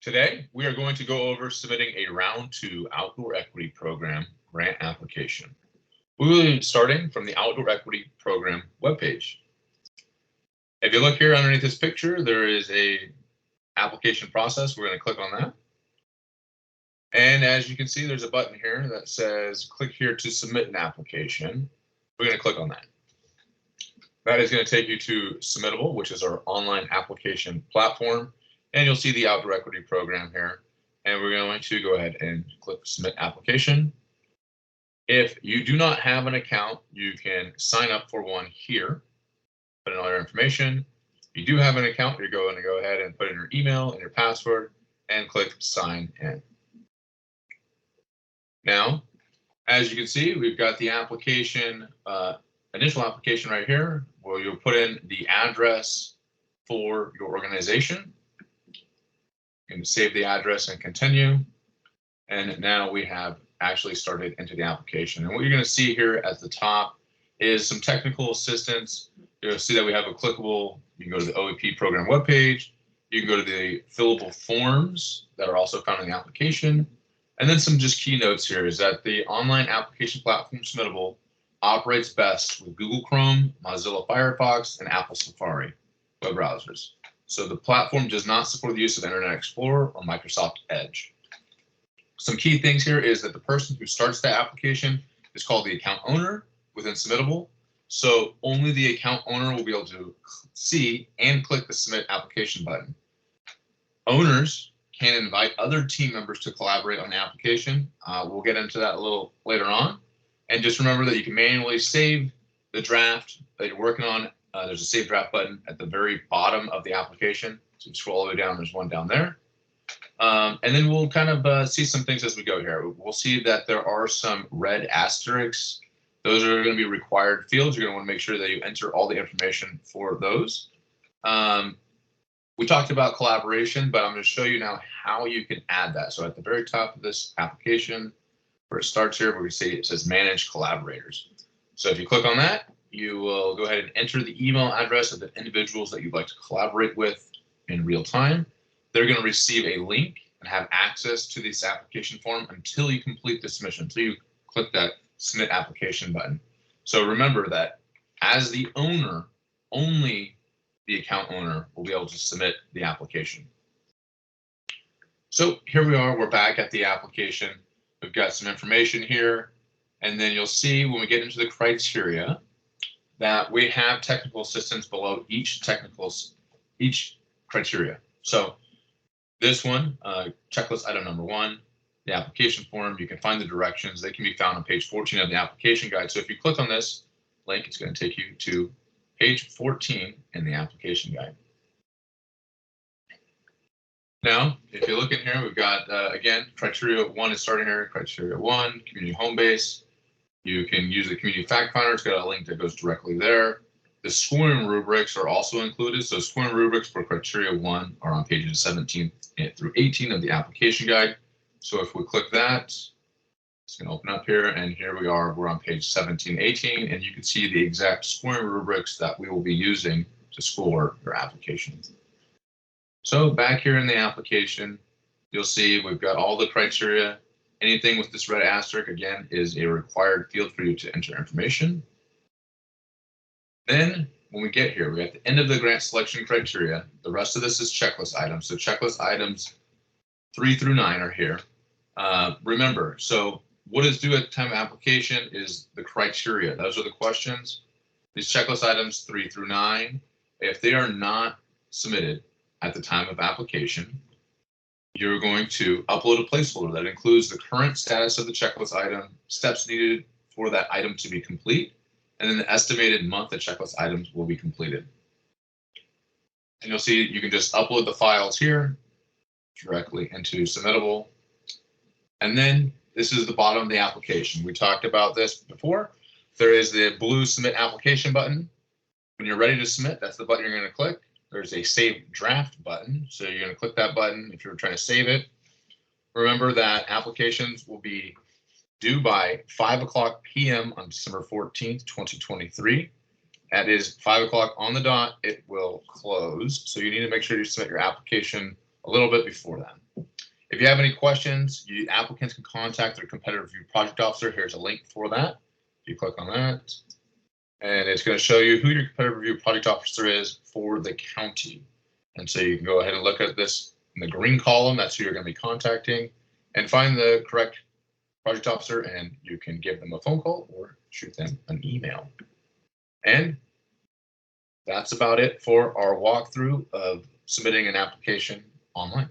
Today, we are going to go over submitting a Round 2 Outdoor Equity Program grant application. We will be starting from the Outdoor Equity Program webpage. If you look here underneath this picture, there is a application process. We're going to click on that. And as you can see, there's a button here that says click here to submit an application. We're going to click on that. That is going to take you to Submittable, which is our online application platform. And you'll see the Outdoor Equity Program here. And we're going to go ahead and click Submit Application. If you do not have an account, you can sign up for one here, put in all your information. If you do have an account, you're going to go ahead and put in your email and your password and click Sign In. Now, as you can see, we've got the application, initial application right here, where you'll put in the address for your organization. You can save the address and continue. And now we have actually started into the application. And what you're going to see here at the top is some technical assistance. You'll see that we have a clickable, you can go to the OEP program webpage. You can go to the fillable forms that are also found in the application. And then some just keynotes here is that the online application platform Submittable operates best with Google Chrome, Mozilla Firefox, and Apple Safari web browsers. So the platform does not support the use of Internet Explorer or Microsoft Edge. Some key things here is that the person who starts the application is called the account owner within Submittable. So only the account owner will be able to see and click the Submit Application button. Owners can invite other team members to collaborate on the application. We'll get into that a little later on. And just remember that you can manually save the draft that you're working on. There's a Save Draft button at the very bottom of the application. So you scroll all the way down, there's one down there. And then we'll kind of see some things as we go here. We'll see that there are some red asterisks. Those are going to be required fields. You're going to want to make sure that you enter all the information for those. We talked about collaboration, but I'm going to show you now how you can add that. So at the very top of this application, where it starts here, where we see it says Manage Collaborators. So if you click on that, you will go ahead and enter the email address of the individuals that you'd like to collaborate with in real time. They're going to receive a link and have access to this application form until you complete the submission, until you click that Submit Application button. So remember that as the owner, only the account owner will be able to submit the application. So here we are, we're back at the application. We've got some information here, and then you'll see when we get into the criteria that we have technical assistance below each criteria. So this one, checklist item number 1, the application form, you can find the directions. They can be found on page 14 of the application guide. So if you click on this link, it's going to take you to page 14 in the application guide. Now, if you look in here, we've got, again, criteria 1 is starting here, criteria 1, community home base. You can use the community fact finder. It's got a link that goes directly there. The scoring rubrics are also included. So scoring rubrics for criteria 1 are on pages 17 through 18 of the application guide. So if we click that, it's going to open up here, and here we are. We're on page 17, 18, and you can see the exact scoring rubrics that we will be using to score your application. So back here in the application, you'll see we've got all the criteria. Anything with this red asterisk, again, is a required field for you to enter information. Then when we get here, we're at the end of the grant selection criteria. The rest of this is checklist items. So checklist items 3 through 9 are here. Remember, so what is due at the time of application is the criteria. Those are the questions. These checklist items 3 through 9, if they are not submitted at the time of application, you're going to upload a placeholder that includes the current status of the checklist item, steps needed for that item to be complete, and then the estimated month that checklist items will be completed. And you'll see you can just upload the files here directly into Submittable. And then this is the bottom of the application. We talked about this before. There is the blue Submit Application button. When you're ready to submit, that's the button you're going to click. There's a Save Draft button. So you're going to click that button if you're trying to save it. Remember that applications will be due by 5:00 p.m. on December 14th, 2023. That is 5:00 on the dot, it will close. So you need to make sure you submit your application a little bit before that. If you have any questions, applicants can contact their competitive review project officer. Here's a link for that. If you click on that, and it's going to show you who your competitive review project officer is for the county. And so you can go ahead and look at this in the green column. That's who you're going to be contacting, and find the correct project officer, and you can give them a phone call or shoot them an email. And that's about it for our walkthrough of submitting an application online.